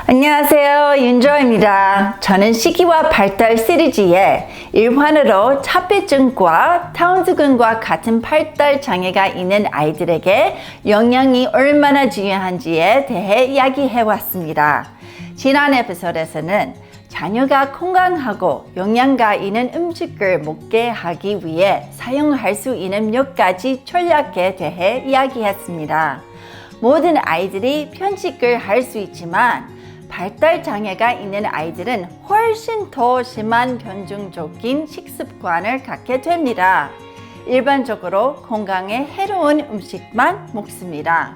안녕하세요, 윤조입니다. 저는 식이와 발달 시리즈의 1화로 자폐증과 다운증과 같은 발달 장애가 있는 아이들에게 영양이 얼마나 중요한지에 대해 이야기해 왔습니다. 지난 에피소드에서는 자녀가 건강하고 영양가 있는 음식을 먹게 하기 위해 사용할 수 있는 몇 가지 전략에 대해 이야기했습니다. 모든 아이들이 편식을 할 수 있지만 발달 장애가 있는 아이들은 훨씬 더 심한 변종적인 식습관을 갖게 됩니다. 일반적으로 건강에 해로운 음식만 먹습니다.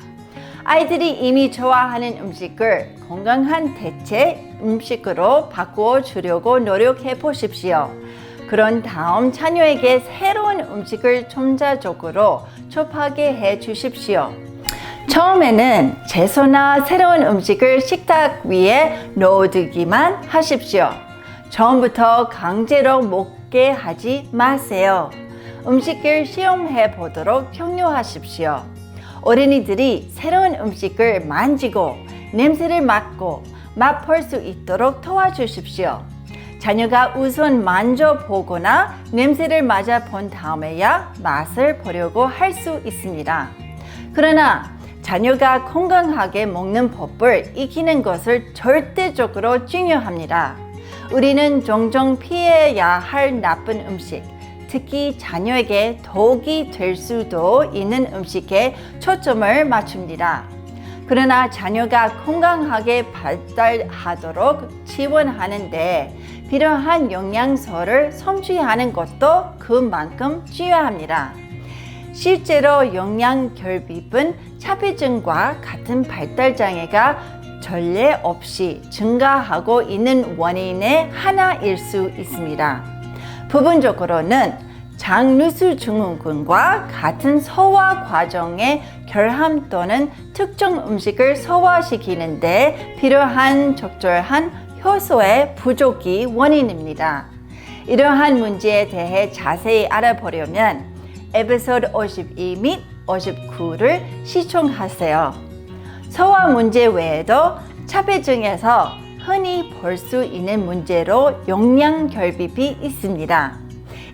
아이들이 이미 좋아하는 음식을 건강한 대체 음식으로 바꾸어 주려고 노력해 보십시오. 그런 다음 자녀에게 새로운 음식을 점차적으로 접하게 해 주십시오. 처음에는 채소나 새로운 음식을 식탁 위에 넣어두기만 하십시오. 처음부터 강제로 먹게 하지 마세요. 음식을 시험해 보도록 격려하십시오. 어린이들이 새로운 음식을 만지고 냄새를 맡고 맛볼 수 있도록 도와주십시오. 자녀가 우선 만져보거나 냄새를 맡아본 다음에야 맛을 보려고 할 수 있습니다. 그러나 자녀가 건강하게 먹는 법을 익히는 것을 절대적으로 중요합니다. 우리는 종종 피해야 할 나쁜 음식, 특히 자녀에게 독이 될 수도 있는 음식에 초점을 맞춥니다. 그러나 자녀가 건강하게 발달하도록 지원하는데 필요한 영양소를 섭취하는 것도 그만큼 중요합니다. 실제로 영양결핍은 자폐증과 같은 발달장애가 전례 없이 증가하고 있는 원인의 하나일 수 있습니다. 부분적으로는 장누수증후군과 같은 소화 과정의 결함 또는 특정 음식을 소화시키는데 필요한 적절한 효소의 부족이 원인입니다. 이러한 문제에 대해 자세히 알아보려면 에피소드 52 및 59를 시청하세요. 소화 문제 외에도 자폐증에서 흔히 볼 수 있는 문제로 영양결핍이 있습니다.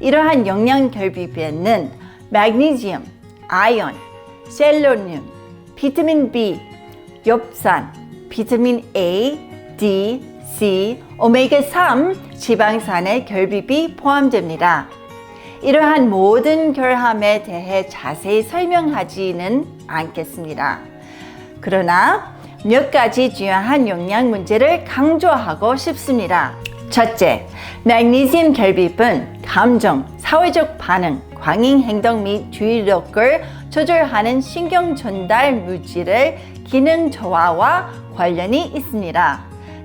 이러한 영양결핍에는 마그네슘, 아연, 셀레늄, 비타민 B, 엽산, 비타민 A, D, C, 오메가3 지방산의 결핍이 포함됩니다. 이러한 모든 결함에 대해 자세히 설명하지는 않겠습니다. 그러나 몇 가지 중요한 영양 문제를 강조하고 싶습니다. 첫째, 마그네슘 결핍은 감정, 사회적 반응, 광행 행동 및 주의력을 조절하는 신경 전달 물질의 기능 저하와 관련이 있습니다.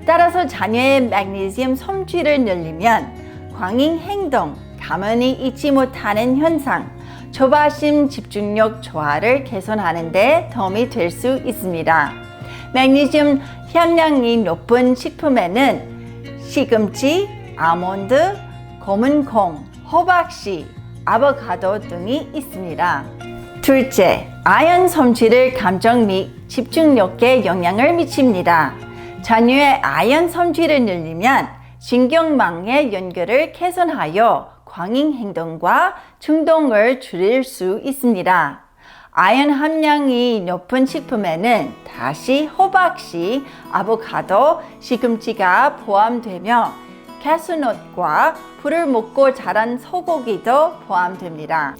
따라서 자녀의 마그네슘 섭취를 늘리면 광행 행동, 가만히 있지 못하는 현상, 조바심 집중력 저하를 개선하는 데 도움이 될 수 있습니다. 마그네슘 함량이 높은 식품에는 시금치, 아몬드, 검은콩, 호박씨, 아보카도 등이 있습니다. 둘째, 아연 섭취를 감정 및 집중력에 영향을 미칩니다. 자녀의 아연 섭취를 늘리면 신경망의 연결을 개선하여 광행 행동과 충동을 줄일 수 있습니다. 아연 함량이 높은 식품에는 다시 호박씨, 아보카도, 시금치가 포함되며 캐스넛과 풀을 먹고 자란 소고기도 포함됩니다.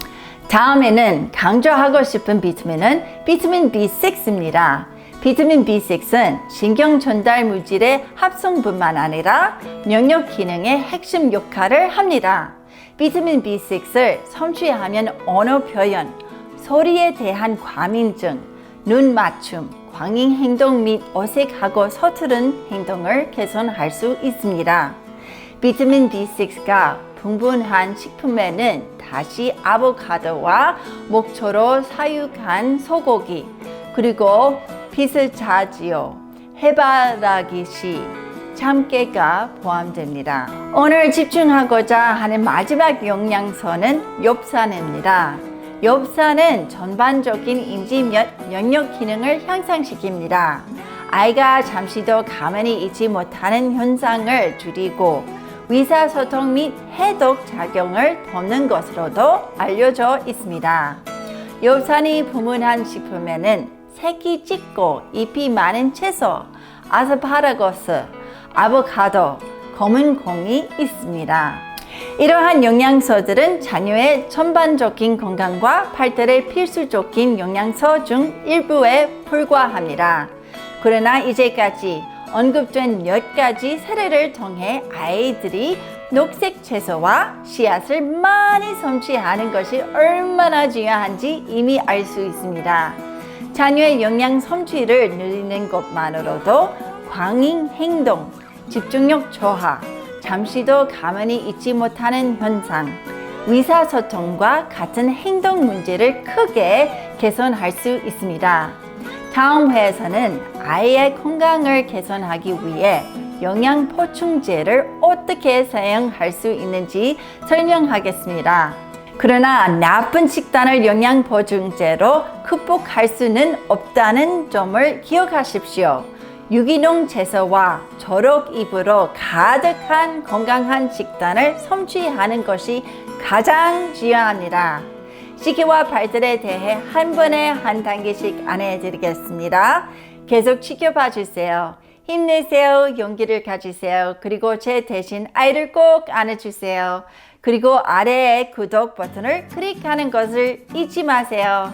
다음에는 강조하고 싶은 비타민은 비타민 B6입니다. 비타민 B6은 신경 전달 물질의 합성뿐만 아니라 면역 기능의 핵심 역할을 합니다. 비타민 B6을 섭취하면 언어 표현, 소리에 대한 과민증, 눈 맞춤, 광행 행동 및 어색하고 서투른 행동을 개선할 수 있습니다. 비타민 B6가 풍부한 식품에는 다시 아보카도와 목초로 사육한 소고기, 그리고 피스타치오, 해바라기씨, 참깨가 포함됩니다. 오늘 집중하고자 하는 마지막 영양소는 엽산입니다. 엽산은 전반적인 인지 면역 기능을 향상시킵니다. 아이가 잠시도 가만히 있지 못하는 현상을 줄이고 의사소통 및 해독 작용을 돕는 것으로도 알려져 있습니다. 엽산이 풍부한 식품에는 색이 짙고 잎이 많은 채소, 아스파라거스, 아보카도, 검은 콩이 있습니다. 이러한 영양소들은 자녀의 전반적인 건강과 발달에 필수적인 영양소 중 일부에 불과합니다. 그러나 이제까지 언급된 몇 가지 사례를 통해 아이들이 녹색 채소와 씨앗을 많이 섭취하는 것이 얼마나 중요한지 이미 알 수 있습니다. 자녀의 영양 섭취를 늘리는 것만으로도 광인 행동, 집중력 저하, 잠시도 가만히 있지 못하는 현상, 의사소통과 같은 행동 문제를 크게 개선할 수 있습니다. 다음 회에서는 아이의 건강을 개선하기 위해 영양 보충제를 어떻게 사용할 수 있는지 설명하겠습니다. 그러나 나쁜 식단을 영양 보충제로 극복할 수는 없다는 점을 기억하십시오. 유기농 채소와 초록잎으로 가득한 건강한 식단을 섭취하는 것이 가장 중요합니다. 식이와 발달에 대해 한 번에 한 단계씩 안내해드리겠습니다. 계속 지켜봐 주세요. 힘내세요. 용기를 가지세요. 그리고 제 대신 아이를 꼭 안아주세요. 그리고 아래에 구독 버튼을 클릭하는 것을 잊지 마세요.